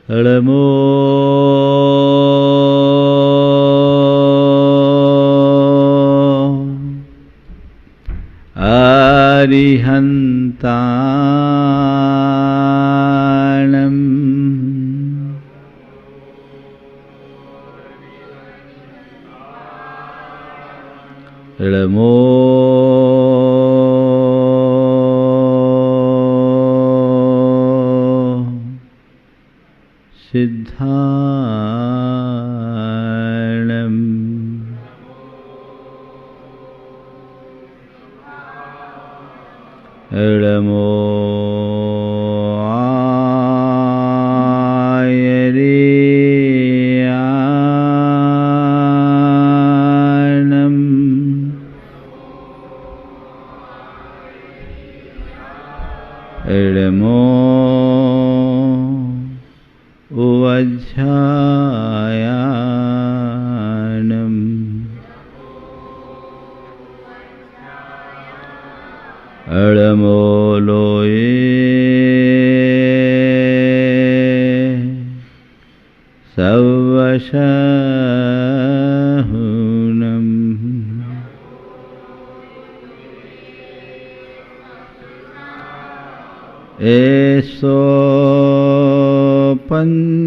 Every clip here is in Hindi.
हळमो अरिहन्ताणम् हळमो सिद्धाणम् हळमो आयरियाणम् हळमो उवज्झायानम् हळमो लोये सवशहुनम् एसो पंचेनमुयारो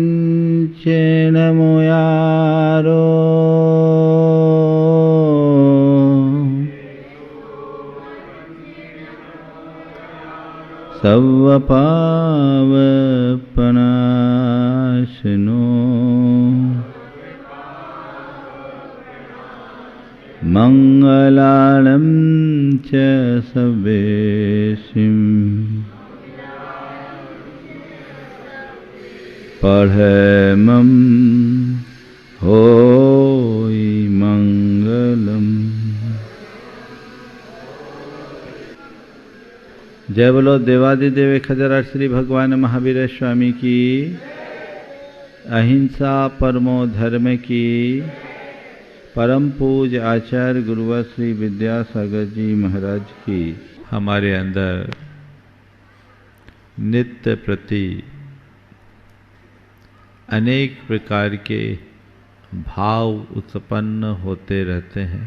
सवपावपनाशनो मंगलानं च सवेशिम् पढ़मं होई मंगलम। जय बोलो देवादिदेव खजरा श्री भगवान महावीर स्वामी की, अहिंसा परमो धर्म की, परम पूज आचार्य गुरुवर श्री विद्यासागर जी महाराज की। हमारे अंदर नित्य प्रति अनेक प्रकार के भाव उत्पन्न होते रहते हैं।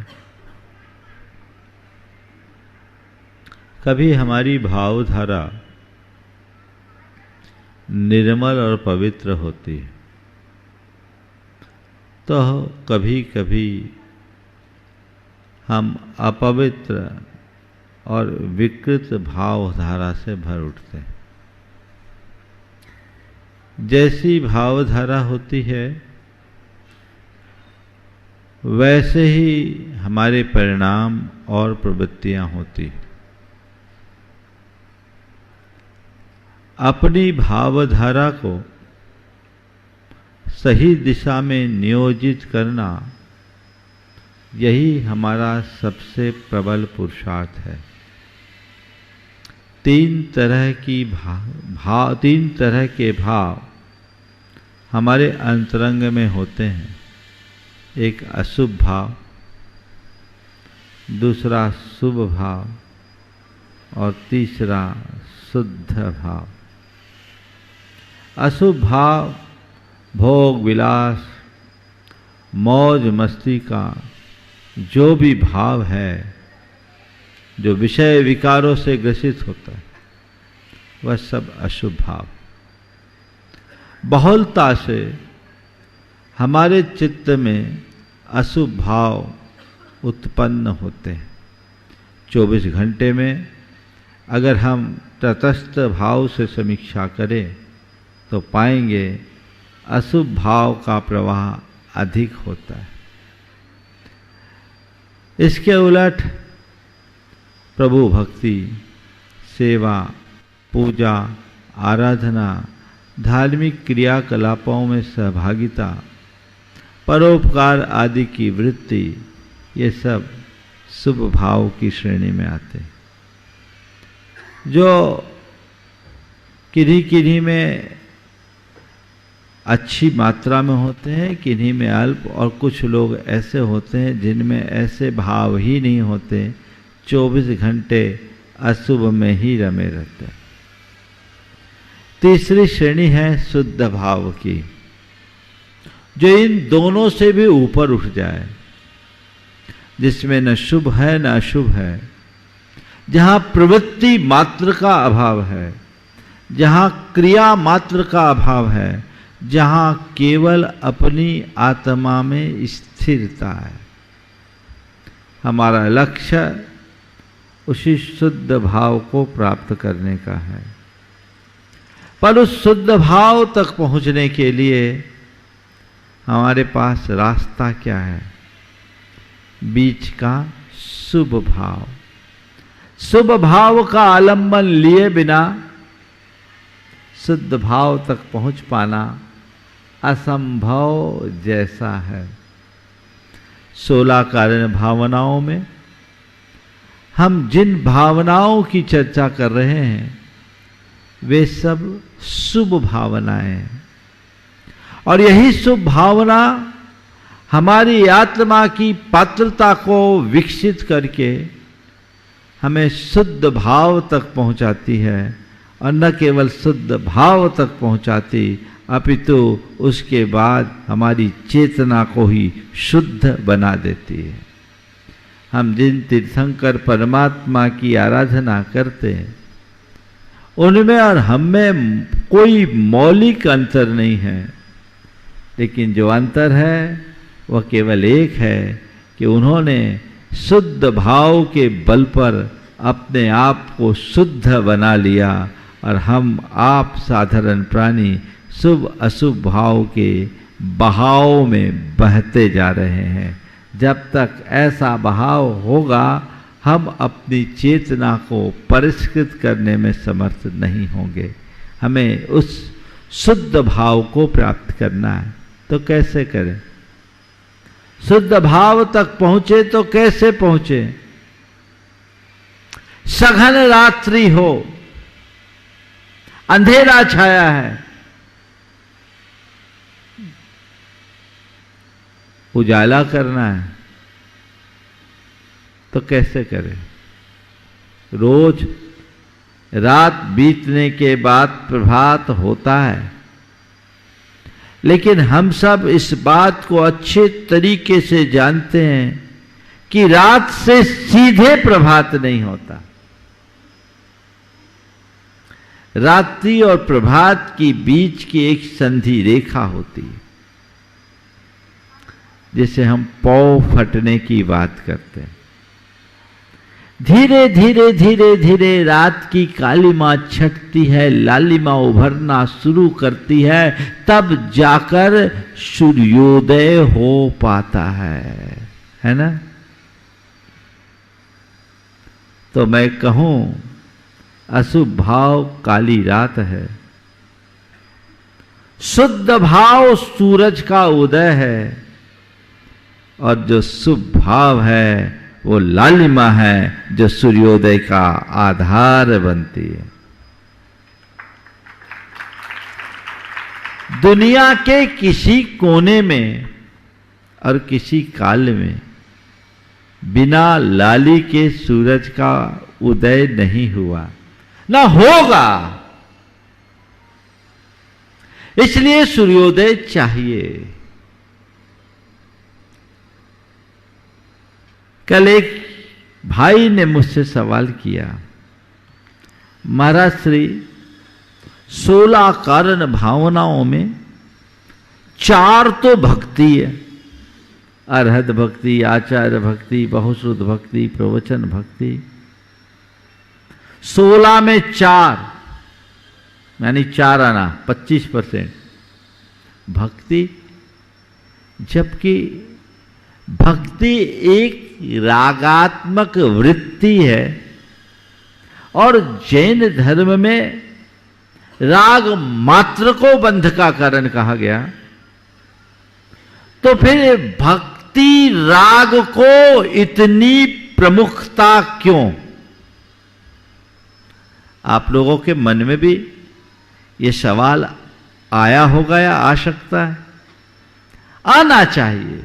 कभी हमारी भावधारा निर्मल और पवित्र होती है, तो कभी कभी हम अपवित्र और विकृत भावधारा से भर उठते हैं। जैसी भावधारा होती है वैसे ही हमारे परिणाम और प्रवृत्तियां होती हैं। अपनी भावधारा को सही दिशा में नियोजित करना, यही हमारा सबसे प्रबल पुरुषार्थ है। तीन तरह के भाव हमारे अंतरंग में होते हैं। एक अशुभ भाव, दूसरा शुभ भाव और तीसरा शुद्ध भाव। अशुभ भाव भोग विलास मौज मस्ती का जो भी भाव है, जो विषय विकारों से ग्रसित होता है, वह सब अशुभ भाव। बहुलता से हमारे चित्त में अशुभ भाव उत्पन्न होते हैं। 24 घंटे में अगर हम तटस्थ भाव से समीक्षा करें तो पाएंगे अशुभ भाव का प्रवाह अधिक होता है। इसके उलट प्रभु भक्ति, सेवा, पूजा, आराधना, धार्मिक क्रियाकलापों में सहभागिता, परोपकार आदि की वृत्ति, ये सब शुभ भाव की श्रेणी में आते हैं। जो किन्हीं किन्हीं में अच्छी मात्रा में होते हैं, किन्हीं में अल्प, और कुछ लोग ऐसे होते हैं जिनमें ऐसे भाव ही नहीं होते, 24 घंटे अशुभ में ही रमे रहते हैं। तीसरी श्रेणी है शुद्ध भाव की, जो इन दोनों से भी ऊपर उठ जाए, जिसमें न शुभ है न अशुभ है, जहां प्रवृत्ति मात्र का अभाव है, जहां क्रिया मात्र का अभाव है, जहां केवल अपनी आत्मा में स्थिरता है। हमारा लक्ष्य उसी शुद्ध भाव को प्राप्त करने का है। पर उस शुद्ध भाव तक पहुंचने के लिए हमारे पास रास्ता क्या है? बीच का शुभ भाव। शुभ भाव का आलंबन लिए बिना शुद्ध भाव तक पहुंच पाना असंभव जैसा है। 16 कारण भावनाओं में हम जिन भावनाओं की चर्चा कर रहे हैं वे सब शुभ भावनाएं हैं, और यही शुभ भावना हमारी आत्मा की पात्रता को विकसित करके हमें शुद्ध भाव तक पहुंचाती है, और न केवल शुद्ध भाव तक पहुंचाती अपितु उसके बाद हमारी चेतना को ही शुद्ध बना देती है। हम जिन तीर्थंकर परमात्मा की आराधना करते हैं उनमें और हम में कोई मौलिक अंतर नहीं है, लेकिन जो अंतर है वह केवल एक है कि उन्होंने शुद्ध भाव के बल पर अपने आप को शुद्ध बना लिया, और हम आप साधारण प्राणी शुभ अशुभ भाव के बहाव में बहते जा रहे हैं। जब तक ऐसा बहाव होगा हम अपनी चेतना को परिष्कृत करने में समर्थ नहीं होंगे। हमें उस शुद्ध भाव को प्राप्त करना है, तो कैसे करें? शुद्ध भाव तक पहुंचे तो कैसे पहुंचे? सघन रात्रि हो, अंधेरा छाया है, उजाला करना है, तो कैसे करें? रोज रात बीतने के बाद प्रभात होता है, लेकिन हम सब इस बात को अच्छे तरीके से जानते हैं कि रात से सीधे प्रभात नहीं होता। रात्रि और प्रभात की बीच की एक संधि रेखा होती है, जिसे हम पौ फटने की बात करते हैं। धीरे धीरे धीरे धीरे रात की कालिमा छटती है, लालिमा उभरना शुरू करती है, तब जाकर सूर्योदय हो पाता है ना? तो मैं कहूं अशुभ भाव काली रात है, शुद्ध भाव सूरज का उदय है, और जो शुभ भाव है वो लालिमा है जो सूर्योदय का आधार बनती है। दुनिया के किसी कोने में और किसी काल में बिना लाली के सूरज का उदय नहीं हुआ, ना होगा। इसलिए सूर्योदय चाहिए। कल एक भाई ने मुझसे सवाल किया, महाराज श्री 16 कारण भावनाओं में 4 तो भक्ति है, अरहत भक्ति, आचार्य भक्ति, बहुश्रुत भक्ति, प्रवचन भक्ति। 16 में 4 यानी 4 आना 25% भक्ति, जबकि भक्ति एक रागात्मक वृत्ति है, और जैन धर्म में राग मात्र को बंध का कारण कहा गया। तो फिर भक्ति राग को इतनी प्रमुखता क्यों? आप लोगों के मन में भी ये सवाल आया होगा या आ सकता है? आना चाहिए।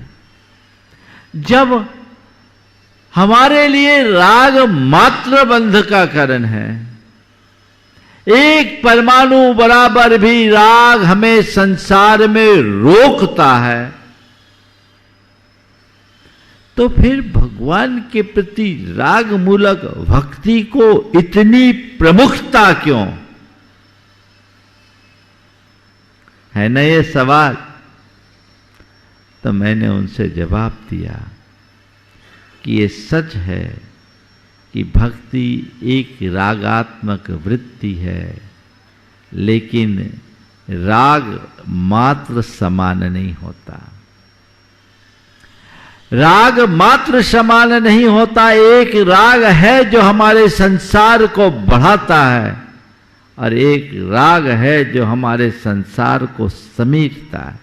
जब हमारे लिए राग मात्र बंध का कारण है, एक परमाणु बराबर भी राग हमें संसार में रोकता है, तो फिर भगवान के प्रति राग मूलक भक्ति को इतनी प्रमुखता क्यों है ना ये सवाल। तो मैंने उनसे जवाब दिया कि ये सच है कि भक्ति एक रागात्मक वृत्ति है, लेकिन राग मात्र समान नहीं होता। राग मात्र समान नहीं होता। एक राग है जो हमारे संसार को बढ़ाता है, और एक राग है जो हमारे संसार को समेटता है।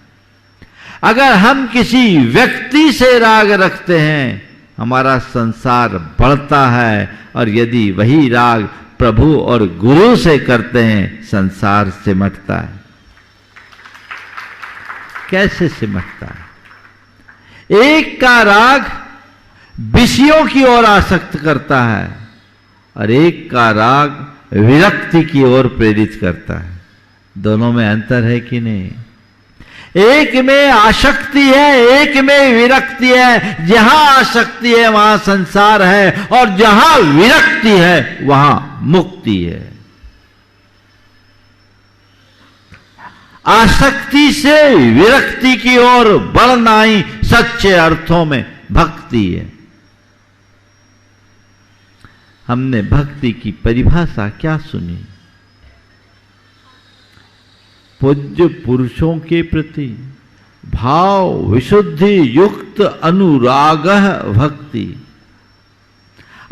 अगर हम किसी व्यक्ति से राग रखते हैं, हमारा संसार बढ़ता है, और यदि वही राग प्रभु और गुरु से करते हैं, संसार सिमटता है। कैसे सिमटता है? एक का राग विषयों की ओर आसक्त करता है, और एक का राग विरक्ति की ओर प्रेरित करता है। दोनों में अंतर है कि नहीं? एक में आसक्ति है, एक में विरक्ति है। जहां आसक्ति है वहां संसार है, और जहां विरक्ति है वहां मुक्ति है। आसक्ति से विरक्ति की ओर बढ़ना ही सच्चे अर्थों में भक्ति है। हमने भक्ति की परिभाषा क्या सुनी? पूज्य पुरुषों के प्रति भाव विशुद्धि युक्त अनुराग भक्ति।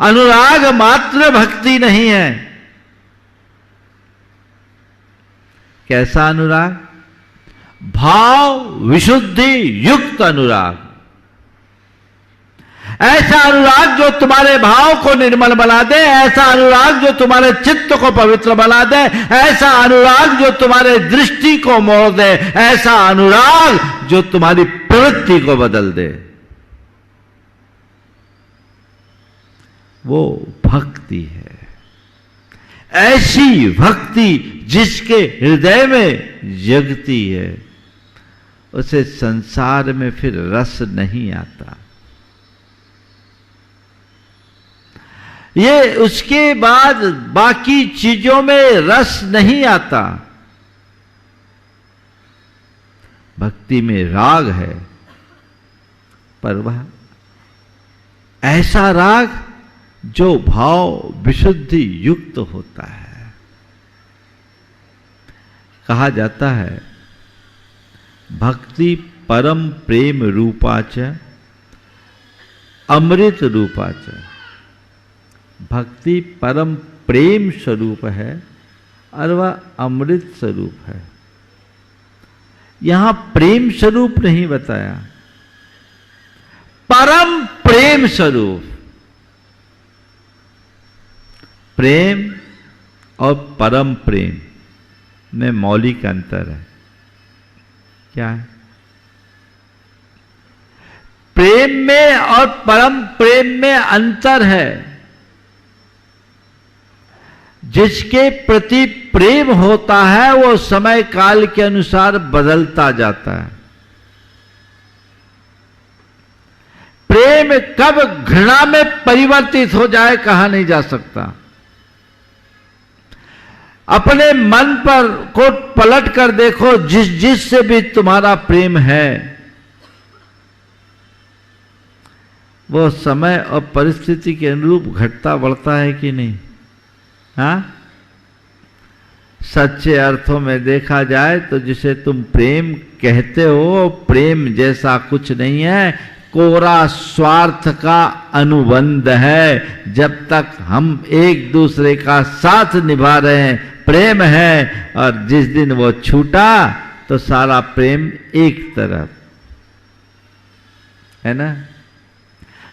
अनुराग मात्र भक्ति नहीं है। कैसा अनुराग? भाव विशुद्धि युक्त अनुराग। ऐसा अनुराग जो तुम्हारे भाव को निर्मल बना दे, ऐसा अनुराग जो तुम्हारे चित्त को पवित्र बना दे, ऐसा अनुराग जो तुम्हारे दृष्टि को मोड़ दे, ऐसा अनुराग जो तुम्हारी प्रवृत्ति को बदल दे, वो भक्ति है। ऐसी भक्ति जिसके हृदय में जगती है, उसे संसार में फिर रस नहीं आता। ये उसके बाद बाकी चीजों में रस नहीं आता। भक्ति में राग है, पर वह ऐसा राग जो भाव विशुद्धि युक्त होता है। कहा जाता है भक्ति परम प्रेम रूपाच अमृत रूपाच। भक्ति परम प्रेम स्वरूप है और वह अमृत स्वरूप है। यहां प्रेम स्वरूप नहीं बताया, परम प्रेम स्वरूप। प्रेम और परम प्रेम में मौलिक अंतर है। क्या है? प्रेम में और परम प्रेम में अंतर है। जिसके प्रति प्रेम होता है वो समय काल के अनुसार बदलता जाता है। प्रेम कब घृणा में परिवर्तित हो जाए कहा नहीं जा सकता। अपने मन पर को पलट कर देखो, जिस से भी तुम्हारा प्रेम है वो समय और परिस्थिति के अनुरूप घटता बढ़ता है कि नहीं? हाँ, सच्चे अर्थों में देखा जाए तो जिसे तुम प्रेम कहते हो, प्रेम जैसा कुछ नहीं है। कोरा स्वार्थ का अनुबंध है। जब तक हम एक दूसरे का साथ निभा रहे हैं प्रेम है, और जिस दिन वो छूटा तो सारा प्रेम एक तरफ है ना।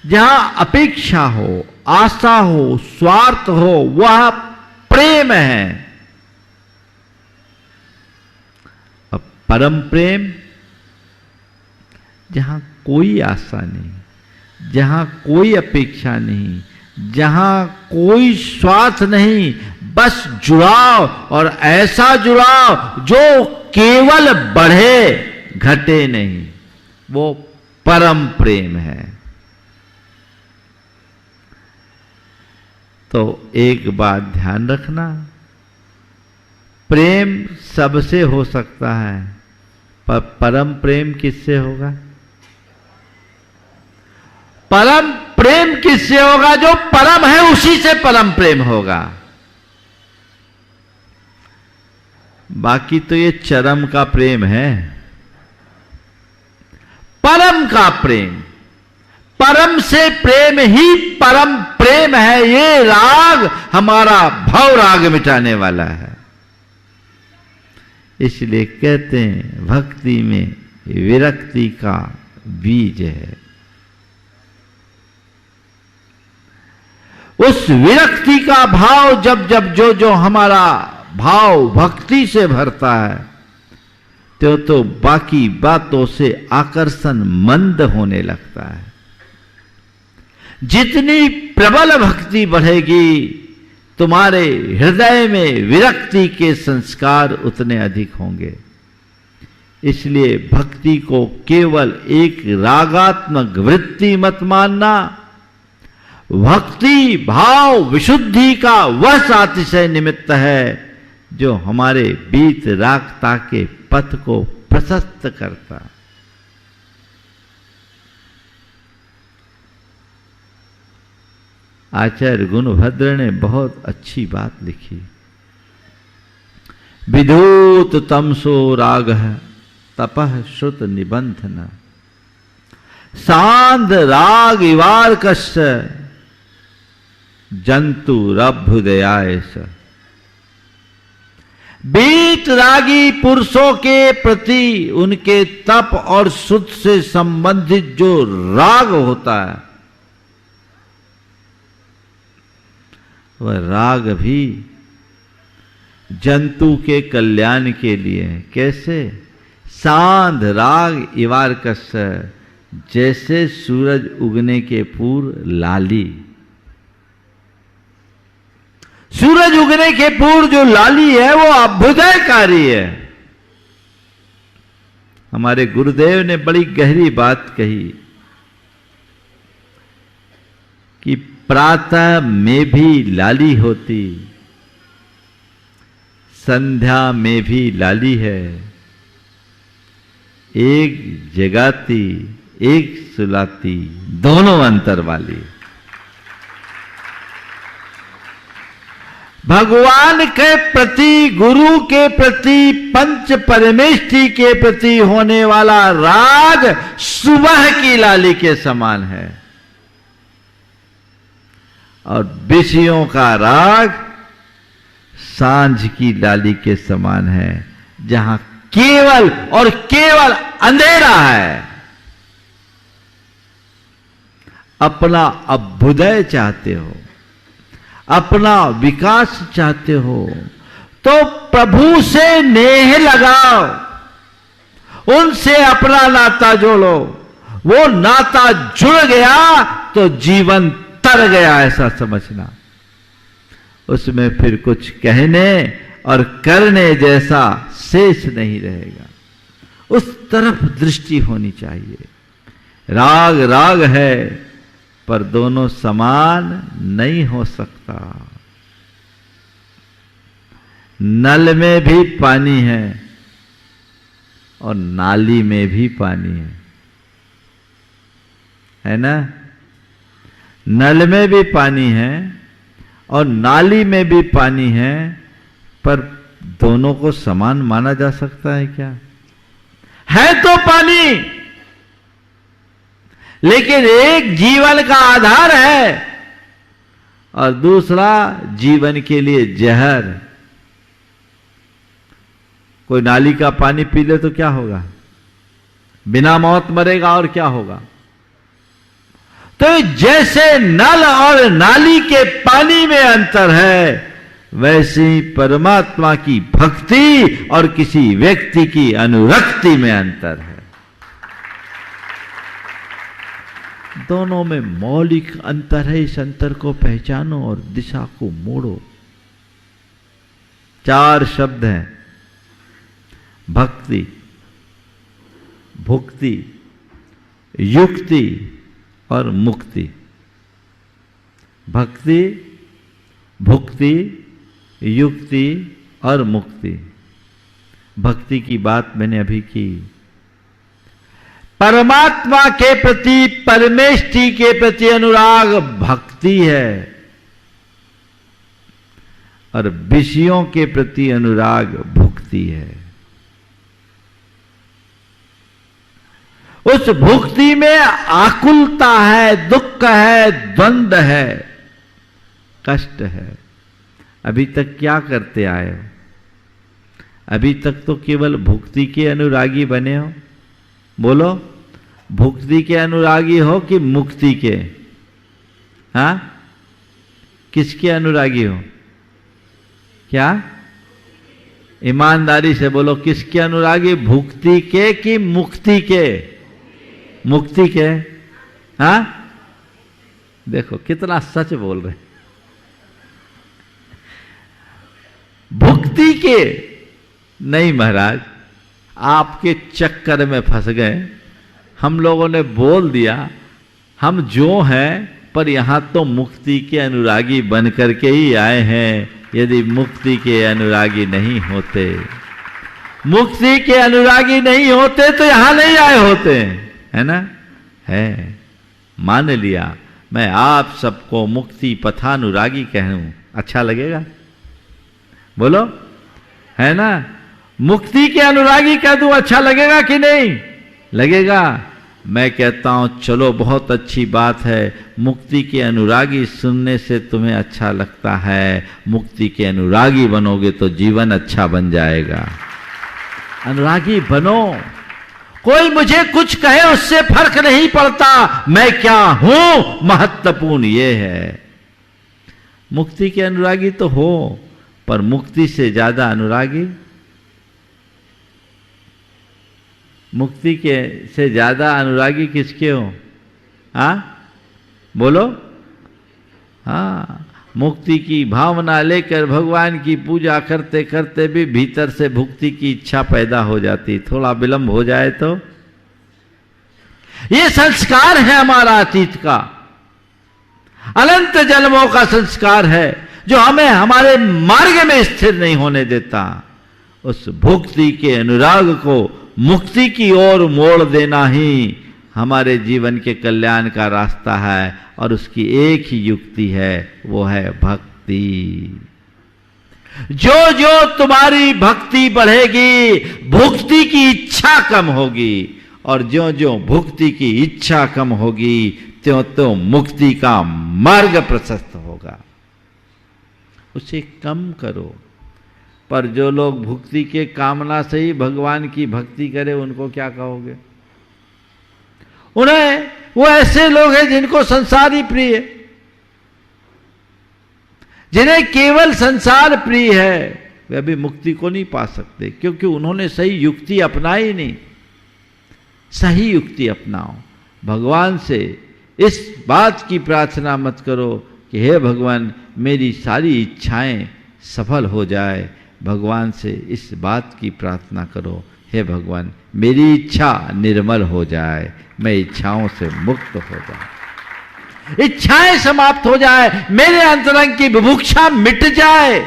जहां अपेक्षा हो, आशा हो, स्वार्थ हो, वह प्रेम है। अब परम प्रेम जहां कोई आशा नहीं, जहां कोई अपेक्षा नहीं, जहां कोई स्वार्थ नहीं, बस जुड़ाव, और ऐसा जुड़ाव जो केवल बढ़े घटे नहीं, वो परम प्रेम है। तो एक बात ध्यान रखना, प्रेम सबसे हो सकता है, पर परम प्रेम किससे होगा? परम प्रेम किससे होगा? जो परम है उसी से परम प्रेम होगा। बाकी तो ये चरम का प्रेम है। परम का प्रेम, परम से प्रेम ही परम प्रेम है। ये राग हमारा भव राग मिटाने वाला है। इसलिए कहते हैं भक्ति में विरक्ति का बीज है। उस विरक्ति का भाव जब जब जो हमारा भाव भक्ति से भरता है, तो बाकी बातों से आकर्षण मंद होने लगता है। जितनी प्रबल भक्ति बढ़ेगी, तुम्हारे हृदय में विरक्ति के संस्कार उतने अधिक होंगे। इसलिए भक्ति को केवल एक रागात्मक वृत्ति मत मानना। भक्ति भाव विशुद्धि का वह सातिशय निमित्त है जो हमारे बीत रागता के पथ को प्रशस्त करता। आचार्य गुणभद्र ने बहुत अच्छी बात लिखी। विधूत तमसो राग तपः श्रुत निबंधन, सांद राग इवार कश्य जंतु रभ्युदयाय स। बीत रागी पुरुषों के प्रति उनके तप और शुद्ध से संबंधित जो राग होता है, वह राग भी जंतु के कल्याण के लिए है। कैसे? सांध राग इवार कस, जैसे सूरज उगने के पूर्व लाली। सूरज उगने के पूर्व जो लाली है वो अभ्युदयकारी है। हमारे गुरुदेव ने बड़ी गहरी बात कही कि प्रातः में भी लाली होती, संध्या में भी लाली है। एक जगाती एक सुलाती, दोनों अंतर वाली। भगवान के प्रति, गुरु के प्रति, पंच परमेष्टि के प्रति होने वाला राग सुबह की लाली के समान है, और विषयों का राग सांझ की लाली के समान है, जहां केवल और केवल अंधेरा है। अपना अभ्युदय चाहते हो, अपना विकास चाहते हो, तो प्रभु से नेह लगाओ, उनसे अपना नाता जोड़ो। वो नाता जुड़ गया तो जीवन तर गया, ऐसा समझना। उसमें फिर कुछ कहने और करने जैसा शेष नहीं रहेगा। उस तरफ दृष्टि होनी चाहिए। राग राग है, पर दोनों समान नहीं हो सकता। नल में भी पानी है और नाली में भी पानी है ना? नल में भी पानी है और नाली में भी पानी है, पर दोनों को समान माना जा सकता है क्या? है तो पानी, लेकिन एक जीवन का आधार है और दूसरा जीवन के लिए जहर। कोई नाली का पानी पी ले तो क्या होगा? बिना मौत मरेगा, और क्या होगा? तो जैसे नल और नाली के पानी में अंतर है, वैसे ही परमात्मा की भक्ति और किसी व्यक्ति की अनुरक्ति में अंतर है। दोनों में मौलिक अंतर है। इस अंतर को पहचानो और दिशा को मोड़ो। 4 शब्द हैं, भक्ति, भुक्ति, युक्ति और मुक्ति। भक्ति, भुक्ति, युक्ति और मुक्ति। भक्ति की बात मैंने अभी की। परमात्मा के प्रति, परमेष्ठी के प्रति अनुराग भक्ति है, और विषयों के प्रति अनुराग भुक्ति है। उस भुक्ति में आकुलता है, दुख है, द्वंद्व है, कष्ट है। अभी तक क्या करते आए हो? अभी तक तो केवल भुक्ति के अनुरागी बने हो। बोलो, भुक्ति के अनुरागी हो कि मुक्ति के? हाँ, किसके अनुरागी हो? क्या? ईमानदारी से बोलो, किसके अनुरागी? भुक्ति के कि मुक्ति के? मुक्ति के। हाँ, देखो कितना सच बोल रहे। भुक्ति के नहीं महाराज, आपके चक्कर में फंस गए। हम लोगों ने बोल दिया हम जो हैं, पर यहां तो मुक्ति के अनुरागी बन करके ही आए हैं। यदि मुक्ति के अनुरागी नहीं होते, मुक्ति के अनुरागी नहीं होते तो यहां नहीं आए होते, है ना? है, मान लिया। मैं आप सबको मुक्ति पथानुरागी कहूं, अच्छा लगेगा? बोलो, है ना? मुक्ति के अनुरागी कह दूं, अच्छा लगेगा कि नहीं लगेगा? मैं कहता हूं चलो बहुत अच्छी बात है, मुक्ति के अनुरागी सुनने से तुम्हें अच्छा लगता है, मुक्ति के अनुरागी बनोगे तो जीवन अच्छा बन जाएगा। अनुरागी बनो। कोई मुझे कुछ कहे उससे फर्क नहीं पड़ता, मैं क्या हूं महत्वपूर्ण ये है। मुक्ति के अनुरागी तो हो, पर मुक्ति से ज्यादा अनुरागी, मुक्ति के से ज्यादा अनुरागी किसके हो? हाँ बोलो। हाँ, मुक्ति की भावना लेकर भगवान की पूजा करते करते भी भीतर से भुक्ति की इच्छा पैदा हो जाती। थोड़ा विलंब हो जाए तो ये संस्कार है हमारा अतीत का, अनंत जन्मों का संस्कार है जो हमें हमारे मार्ग में स्थिर नहीं होने देता। उस भुक्ति के अनुराग को मुक्ति की ओर मोड़ देना ही हमारे जीवन के कल्याण का रास्ता है, और उसकी एक ही युक्ति है, वो है भक्ति। जो जो तुम्हारी भक्ति बढ़ेगी, भुक्ति की इच्छा कम होगी, और जो जो भुक्ति की इच्छा कम होगी, त्यों त्यों मुक्ति का मार्ग प्रशस्त होगा। उसे कम करो। पर जो लोग भुक्ति के कामना से ही भगवान की भक्ति करे, उनको क्या कहोगे? उन्हें, वो ऐसे लोग हैं जिनको संसार ही प्रिय है, जिन्हें केवल संसार प्रिय है, वे अभी मुक्ति को नहीं पा सकते, क्योंकि उन्होंने सही युक्ति अपनाई नहीं। सही युक्ति अपनाओ। भगवान से इस बात की प्रार्थना मत करो कि हे भगवान मेरी सारी इच्छाएं सफल हो जाए। भगवान से इस बात की प्रार्थना करो, हे भगवान मेरी इच्छा निर्मल हो जाए, मैं इच्छाओं से मुक्त हो जाऊं, इच्छाएं समाप्त हो जाए, मेरे अंतरंग की बुभुक्षा मिट जाए,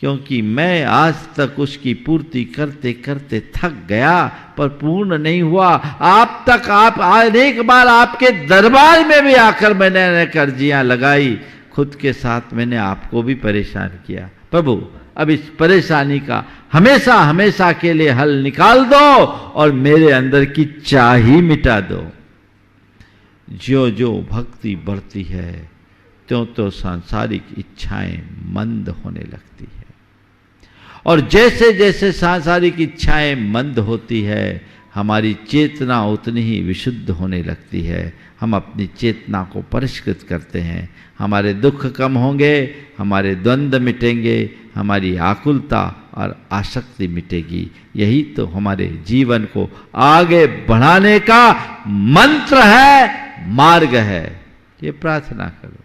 क्योंकि मैं आज तक उसकी पूर्ति करते करते थक गया, पर पूर्ण नहीं हुआ। आप तक, आप एक बार आपके दरबार में भी आकर मैंने कर्जियां लगाई, खुद के साथ मैंने आपको भी परेशान किया। प्रभु अब इस परेशानी का हमेशा हमेशा के लिए हल निकाल दो और मेरे अंदर की चाह ही मिटा दो। जो जो भक्ति बढ़ती है, त्यों तो सांसारिक इच्छाएं मंद होने लगती है, और जैसे जैसे सांसारिक इच्छाएं मंद होती है, हमारी चेतना उतनी ही विशुद्ध होने लगती है। हम अपनी चेतना को परिष्कृत करते हैं, हमारे दुख कम होंगे, हमारे द्वंद्व मिटेंगे, हमारी आकुलता और आसक्ति मिटेगी। यही तो हमारे जीवन को आगे बढ़ाने का मंत्र है, मार्ग है। ये प्रार्थना करो।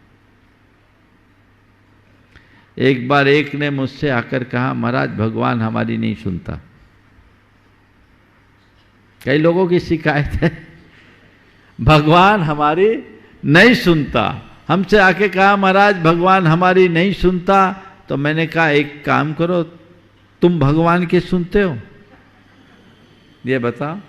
एक बार एक ने मुझसे आकर कहा, महाराज भगवान हमारी नहीं सुनता। कई लोगों की शिकायत है, भगवान हमारी नहीं सुनता। हमसे आके कहा, महाराज भगवान हमारी नहीं सुनता। तो मैंने कहा, एक काम करो, तुम भगवान के सुनते हो? ये बताओ,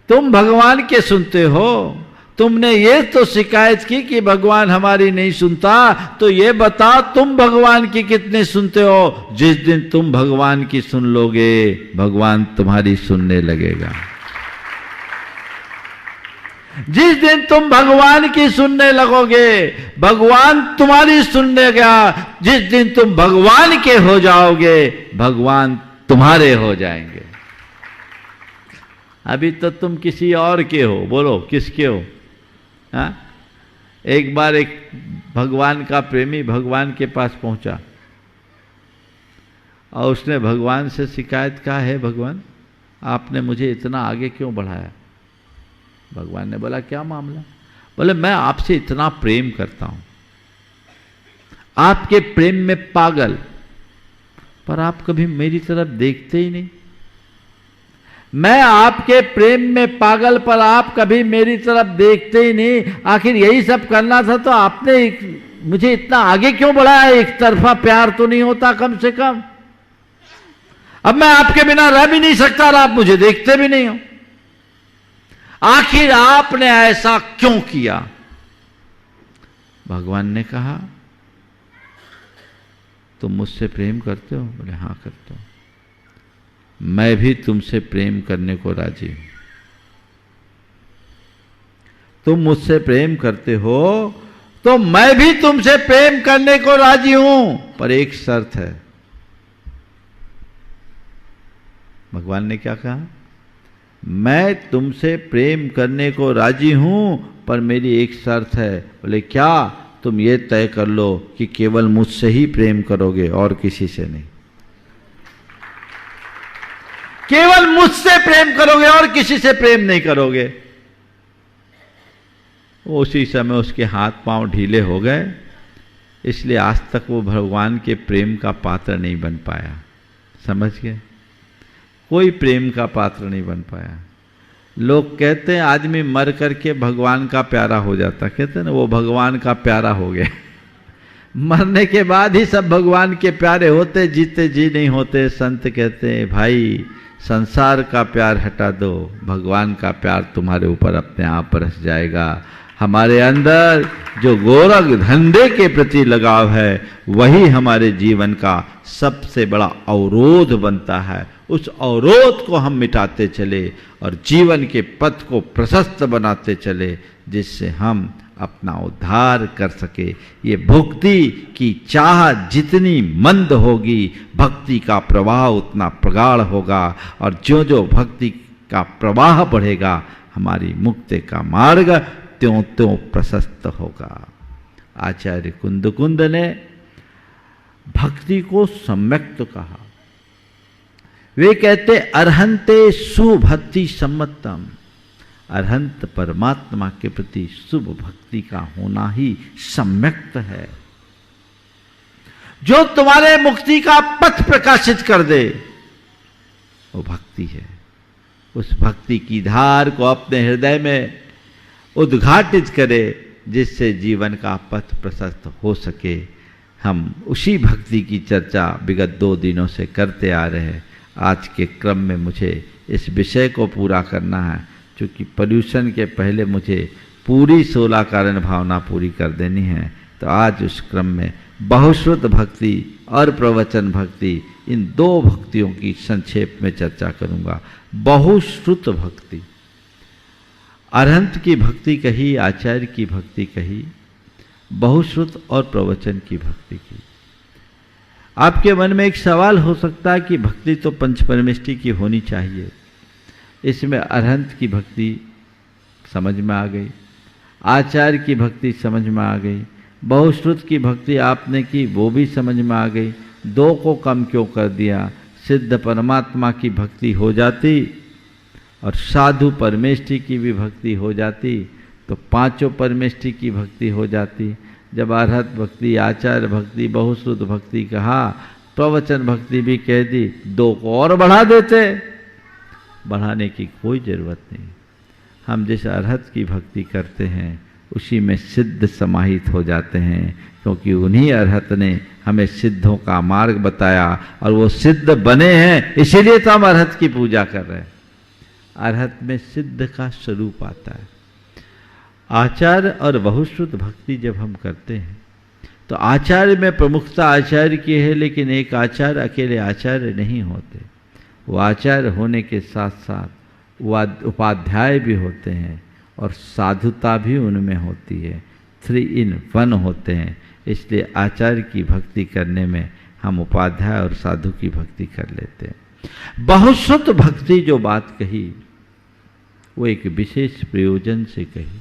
तुम भगवान के सुनते हो? तुमने ये तो शिकायत की कि भगवान हमारी नहीं सुनता, तो ये बताओ तुम भगवान की कितने सुनते हो? जिस दिन तुम भगवान की सुन लोगे, भगवान तुम्हारी सुनने लगेगा। जिस दिन तुम भगवान की सुनने लगोगे, भगवान तुम्हारी सुनने लगा। जिस दिन तुम भगवान के हो जाओगे, भगवान तुम्हारे हो जाएंगे। अभी तो तुम किसी और के हो। बोलो किसके हो? हाँ? एक बार एक भगवान का प्रेमी भगवान के पास पहुंचा और उसने भगवान से शिकायत कहा, है भगवान आपने मुझे इतना आगे क्यों बढ़ाया? भगवान ने बोला, क्या मामला? बोले, मैं आपसे इतना प्रेम करता हूं, आपके प्रेम में पागल, पर आप कभी मेरी तरफ देखते ही नहीं। मैं आपके प्रेम में पागल, पर आप कभी मेरी तरफ देखते ही नहीं। आखिर यही सब करना था तो आपने मुझे इतना आगे क्यों बढ़ाया? एक तरफा प्यार तो नहीं होता कम से कम? अब मैं आपके बिना रह भी नहीं सकता और आप मुझे देखते भी नहीं हो। आखिर आपने ऐसा क्यों किया? भगवान ने कहा, तुम मुझसे प्रेम करते हो? बोले, हाँ करता हूं। मैं भी तुमसे प्रेम करने को राजी हूं। तुम मुझसे प्रेम करते हो तो मैं भी तुमसे प्रेम करने को राजी हूं, पर एक शर्त है। भगवान ने क्या कहा? मैं तुमसे प्रेम करने को राजी हूं, पर मेरी एक शर्त है। बोले, क्या? तुम ये तय कर लो कि केवल मुझसे ही प्रेम करोगे और किसी से नहीं। केवल मुझसे प्रेम करोगे और किसी से प्रेम नहीं करोगे। उसी समय उसके हाथ पांव ढीले हो गए, इसलिए आज तक वो भगवान के प्रेम का पात्र नहीं बन पाया। समझ गए? कोई प्रेम का पात्र नहीं बन पाया। लोग कहते हैं आदमी मर करके भगवान का प्यारा हो जाता, कहते हैं ना वो भगवान का प्यारा हो गया। मरने के बाद ही सब भगवान के प्यारे होते, जीते जी नहीं होते। संत कहते हैं, भाई संसार का प्यार हटा दो, भगवान का प्यार तुम्हारे ऊपर अपने आप बरस जाएगा। हमारे अंदर जो गोरख धंधे के प्रति लगाव है, वही हमारे जीवन का सबसे बड़ा अवरोध बनता है। उस अवरोध को हम मिटाते चले और जीवन के पथ को प्रशस्त बनाते चले, जिससे हम अपना उद्धार कर सके। ये भक्ति की चाह जितनी मंद होगी, भक्ति का प्रवाह उतना प्रगाढ़ होगा, और जो जो भक्ति का प्रवाह बढ़ेगा, हमारी मुक्ति का मार्ग त्यों त्यों प्रशस्त होगा। आचार्य कुंद ने भक्ति को सम्यक तो कहा। वे कहते, अर्हंते सुभक्ति सम्मतम। अरहंत परमात्मा के प्रति शुभ भक्ति का होना ही सम्यक्त है। जो तुम्हारे मुक्ति का पथ प्रकाशित कर दे, वो भक्ति है। उस भक्ति की धार को अपने हृदय में उद्घाटित करे, जिससे जीवन का पथ प्रशस्त हो सके। हम उसी भक्ति की चर्चा विगत 2 दिनों से करते आ रहे हैं। आज के क्रम में मुझे इस विषय को पूरा करना है, क्योंकि पर्यूषण के पहले मुझे पूरी 16 कारण भावना पूरी कर देनी है। तो आज उस क्रम में बहुश्रुत भक्ति और प्रवचन भक्ति, इन 2 भक्तियों की संक्षेप में चर्चा करूंगा। बहुश्रुत भक्ति, अरहंत की भक्ति कही, आचार्य की भक्ति कही, बहुश्रुत और प्रवचन की भक्ति की। आपके मन में एक सवाल हो सकता है कि भक्ति तो पंचपरमेष्ठी की होनी चाहिए। इसमें अरहंत की भक्ति समझ में आ गई, आचार्य की भक्ति समझ में आ गई, बहुश्रुत की भक्ति आपने की वो भी समझ में आ गई। 2 को कम क्यों कर दिया? सिद्ध परमात्मा की भक्ति हो जाती और साधु परमेष्ठी की भी भक्ति हो जाती, तो 5 परमेष्ठी की भक्ति हो जाती। जब अरहत भक्ति, आचार्य भक्ति, बहुश्रुत भक्ति कहा, प्रवचन भक्ति भी कह दी, 2 को और बढ़ा देते। बढ़ाने की कोई जरूरत नहीं। हम जिस अरहत की भक्ति करते हैं उसी में सिद्ध समाहित हो जाते हैं, क्योंकि उन्हीं अरहत ने हमें सिद्धों का मार्ग बताया और वो सिद्ध बने हैं, इसीलिए तो हम अरहत की पूजा कर रहे हैं। अरहत में सिद्ध का स्वरूप आता है। आचार्य और बहुश्रुत भक्ति जब हम करते हैं तो आचार्य में प्रमुखता आचार्य की है, लेकिन एक आचार्य अकेले आचार्य नहीं होते। वो आचार्य होने के साथ साथ वो उपाध्याय भी होते हैं और साधुता भी उनमें होती है। 3 in 1 होते हैं। इसलिए आचार्य की भक्ति करने में हम उपाध्याय और साधु की भक्ति कर लेते हैं। बहुश्रुत भक्ति जो बात कही वो एक विशेष प्रयोजन से कही।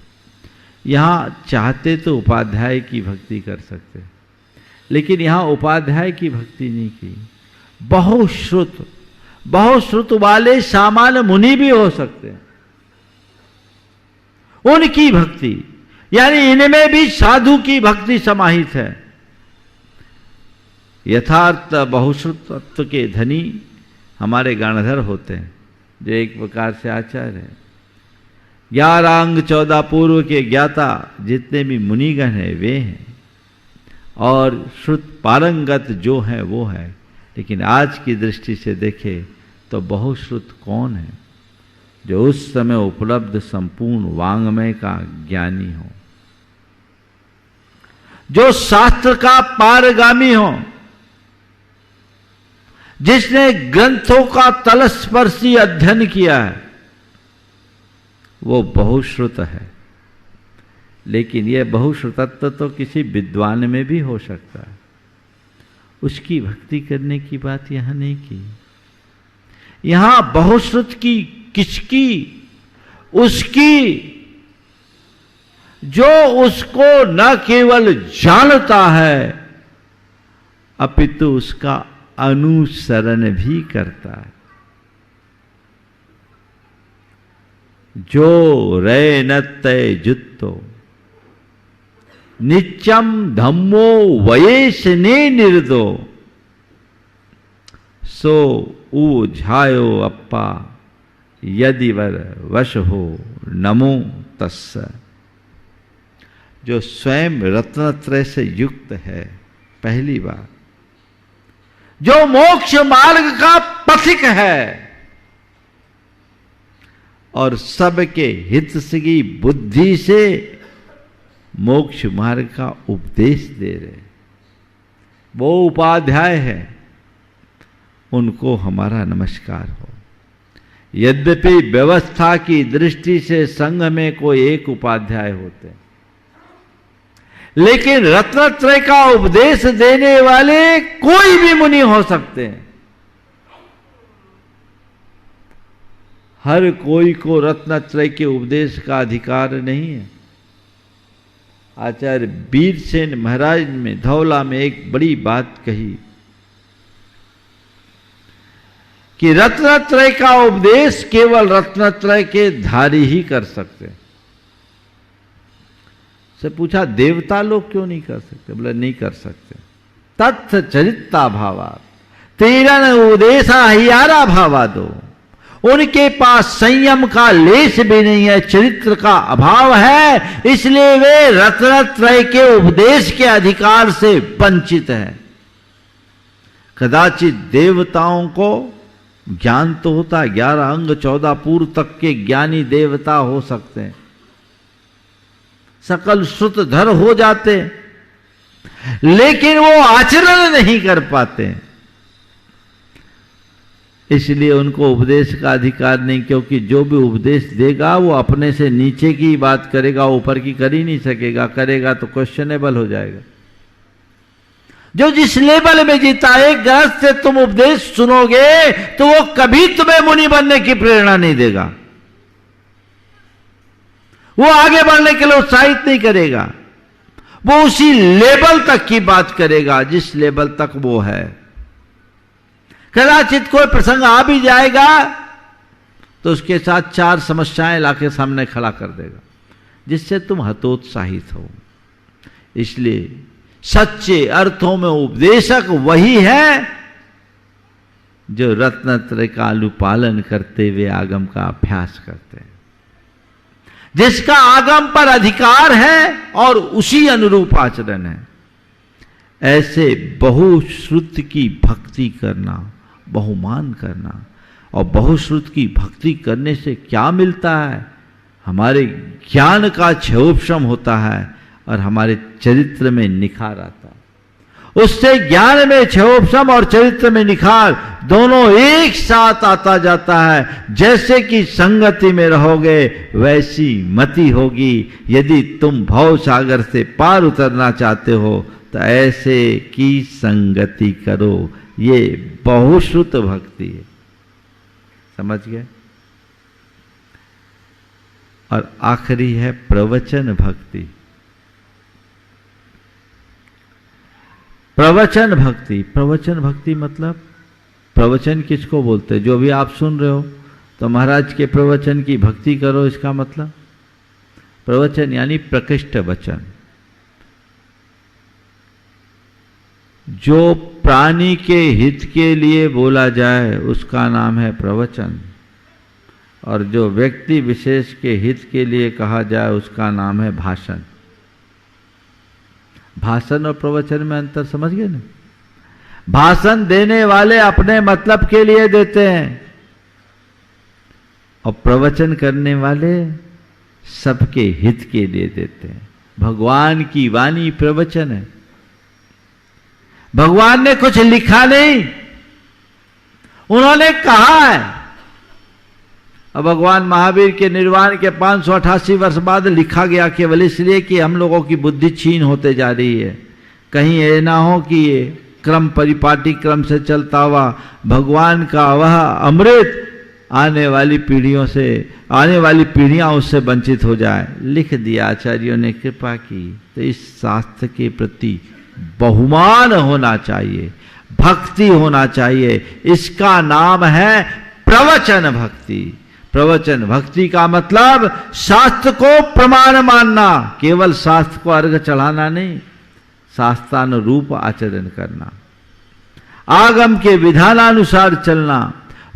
यहाँ चाहते तो उपाध्याय की भक्ति कर सकते, लेकिन यहाँ उपाध्याय की भक्ति नहीं की। बहुश्रुत वाले सामान्य मुनि भी हो सकते हैं, उनकी भक्ति, यानी इनमें भी साधु की भक्ति समाहित है। यथार्थ बहुश्रुतत्व के धनी हमारे गणधर होते हैं, जो एक प्रकार से आचार्य है। 11 अंग 14 पूर्व के ज्ञाता जितने भी मुनिगण हैं वे हैं, और श्रुत पारंगत जो है वो है। लेकिन आज की दृष्टि से देखें तो बहुश्रुत कौन है? जो उस समय उपलब्ध संपूर्ण वांग्मय का ज्ञानी हो, जो शास्त्र का पारगामी हो, जिसने ग्रंथों का तलस्पर्शी अध्ययन किया है, वो बहुश्रुत है। लेकिन यह बहुश्रुतत्व तो किसी विद्वान में भी हो सकता है। उसकी भक्ति करने की बात यहां नहीं की। यहां बहुश्रुत की किसकी? उसकी जो उसको न केवल जानता है अपितु उसका अनुसरण भी करता है। जो रे नत्तय जुत्तो नित्यम धम्मो वयेश ने निर्दो सो ऊझायो अप्पा यदि वर वश हो नमो तस्स। जो स्वयं रत्नत्रय से युक्त है, पहली बात, जो मोक्ष मार्ग का पथिक है और सबके हित की बुद्धि से मोक्ष मार्ग का उपदेश दे रहे, वो उपाध्याय है, उनको हमारा नमस्कार हो। यद्यपि व्यवस्था की दृष्टि से संघ में कोई एक उपाध्याय होते, लेकिन रत्नत्रय का उपदेश देने वाले कोई भी मुनि हो सकते हैं। हर कोई को रत्नत्रय के उपदेश का अधिकार नहीं है। आचार्य वीरसेन महाराज में धौला में एक बड़ी बात कही कि रत्नत्रय का उपदेश केवल रत्नत्रय के धारी ही कर सकते। से पूछा देवता लोग क्यों नहीं कर सकते? बोले नहीं कर सकते। तत्थ चरिता भावा तीरन उपदेशा हियारा भावा दो। उनके पास संयम का लेश भी नहीं है, चरित्र का अभाव है, इसलिए वे रत्नत्रय के उपदेश के अधिकार से वंचित हैं। कदाचित देवताओं को ज्ञान तो होता है, 11 अंग 14 पूर्व तक के ज्ञानी देवता हो सकते हैं, सकल श्रुतधर हो जाते, लेकिन वो आचरण नहीं कर पाते। इसलिए उनको उपदेश का अधिकार नहीं, क्योंकि जो भी उपदेश देगा वो अपने से नीचे की बात करेगा, ऊपर की कर ही नहीं सकेगा। करेगा तो क्वेश्चनेबल हो जाएगा। जो जिस लेवल में जीता है, गृहस्थ से तुम उपदेश सुनोगे तो वो कभी तुम्हें मुनि बनने की प्रेरणा नहीं देगा, वो आगे बढ़ने के लिए उत्साहित नहीं करेगा। वो उसी लेवल तक की बात करेगा जिस लेवल तक वो है। कदाचित कोई प्रसंग आ भी जाएगा तो उसके साथ 4 समस्याएं लाके सामने खड़ा कर देगा, जिससे तुम हतोत्साहित हो। इसलिए सच्चे अर्थों में उपदेशक वही है जो रत्नत्रय का अनुपालन करते हुए आगम का अभ्यास करते हैं, जिसका आगम पर अधिकार है और उसी अनुरूप आचरण है। ऐसे बहुश्रुत की भक्ति करना, बहुमान करना, और बहुश्रुत की भक्ति करने से क्या मिलता है? हमारे ज्ञान का क्षयोपशम होता है और हमारे चरित्र में निखार आता है। उससे ज्ञान में क्षयोपशम और चरित्र में निखार दोनों एक साथ आता जाता है। जैसे कि संगति में रहोगे वैसी मति होगी। यदि तुम भव सागर से पार उतरना चाहते हो तो ऐसे की संगति करो। ये बहुश्रुत भक्ति है, समझ गए? और आखिरी है प्रवचन भक्ति। प्रवचन भक्ति, प्रवचन भक्ति मतलब प्रवचन किसको बोलते हैं? जो भी आप सुन रहे हो तो महाराज के प्रवचन की भक्ति करो, इसका मतलब प्रवचन यानी प्रकृष्ट वचन। जो प्राणी के हित के लिए बोला जाए उसका नाम है प्रवचन, और जो व्यक्ति विशेष के हित के लिए कहा जाए उसका नाम है भाषण। भाषण और प्रवचन में अंतर समझ गए ना? भाषण देने वाले अपने मतलब के लिए देते हैं और प्रवचन करने वाले सबके हित के लिए देते हैं। भगवान की वाणी प्रवचन है। भगवान ने कुछ लिखा नहीं, उन्होंने कहा है। अब भगवान महावीर के निर्वाण के 588 वर्ष बाद लिखा गया केवल इसलिए कि हम लोगों की बुद्धि छीन होते जा रही है। कहीं ये ना हो कि ये क्रम परिपाटी क्रम से चलता हुआ भगवान का वह अमृत आने वाली पीढ़ियां उससे वंचित हो जाए। लिख दिया, आचार्यों ने कृपा की। तो इस शास्त्र के प्रति बहुमान होना चाहिए, भक्ति होना चाहिए। इसका नाम है प्रवचन भक्ति। प्रवचन भक्ति का मतलब शास्त्र को प्रमाण मानना, केवल शास्त्र को अर्घ चढ़ाना नहीं, शास्त्रानुरूप आचरण करना, आगम के विधानानुसार चलना,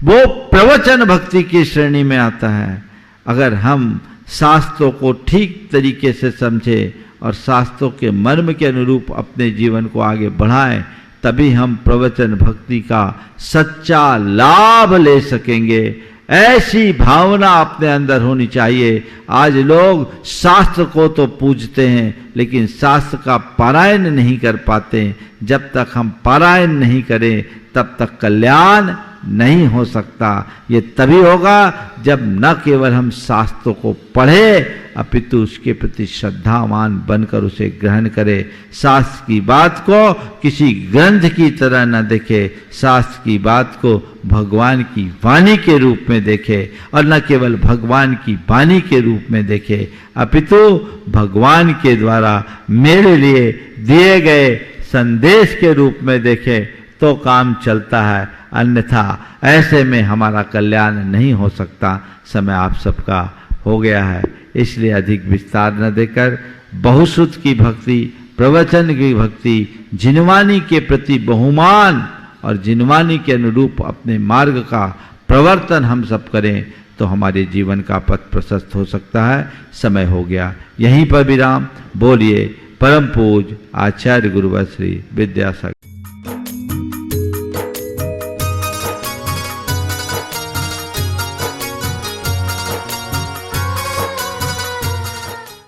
वो प्रवचन भक्ति की श्रेणी में आता है। अगर हम शास्त्रों को ठीक तरीके से समझे और शास्त्रों के मर्म के अनुरूप अपने जीवन को आगे बढ़ाएं, तभी हम प्रवचन भक्ति का सच्चा लाभ ले सकेंगे। ऐसी भावना अपने अंदर होनी चाहिए। आज लोग शास्त्र को तो पूजते हैं लेकिन शास्त्र का पारायण नहीं कर पाते। जब तक हम पारायण नहीं करें तब तक कल्याण नहीं हो सकता। ये तभी होगा जब न केवल हम शास्त्रों को पढ़े अपितु उसके प्रति श्रद्धावान बनकर उसे ग्रहण करें। शास्त्र की बात को किसी ग्रंथ की तरह न देखे, शास्त्र की बात को भगवान की वाणी के रूप में देखे, और न केवल भगवान की वाणी के रूप में देखे अपितु भगवान के द्वारा मेरे लिए दिए गए संदेश के रूप में देखे, तो काम चलता है। अन्यथा ऐसे में हमारा कल्याण नहीं हो सकता। समय आप सबका हो गया है, इसलिए अधिक विस्तार न देकर बहुश्रुत की भक्ति, प्रवचन की भक्ति, जिनवानी के प्रति बहुमान और जिनवानी के अनुरूप अपने मार्ग का प्रवर्तन हम सब करें तो हमारे जीवन का पथ प्रशस्त हो सकता है। समय हो गया, यहीं पर विराम। बोलिए परम पूज आचार्य गुरुवर श्री विद्यासागर।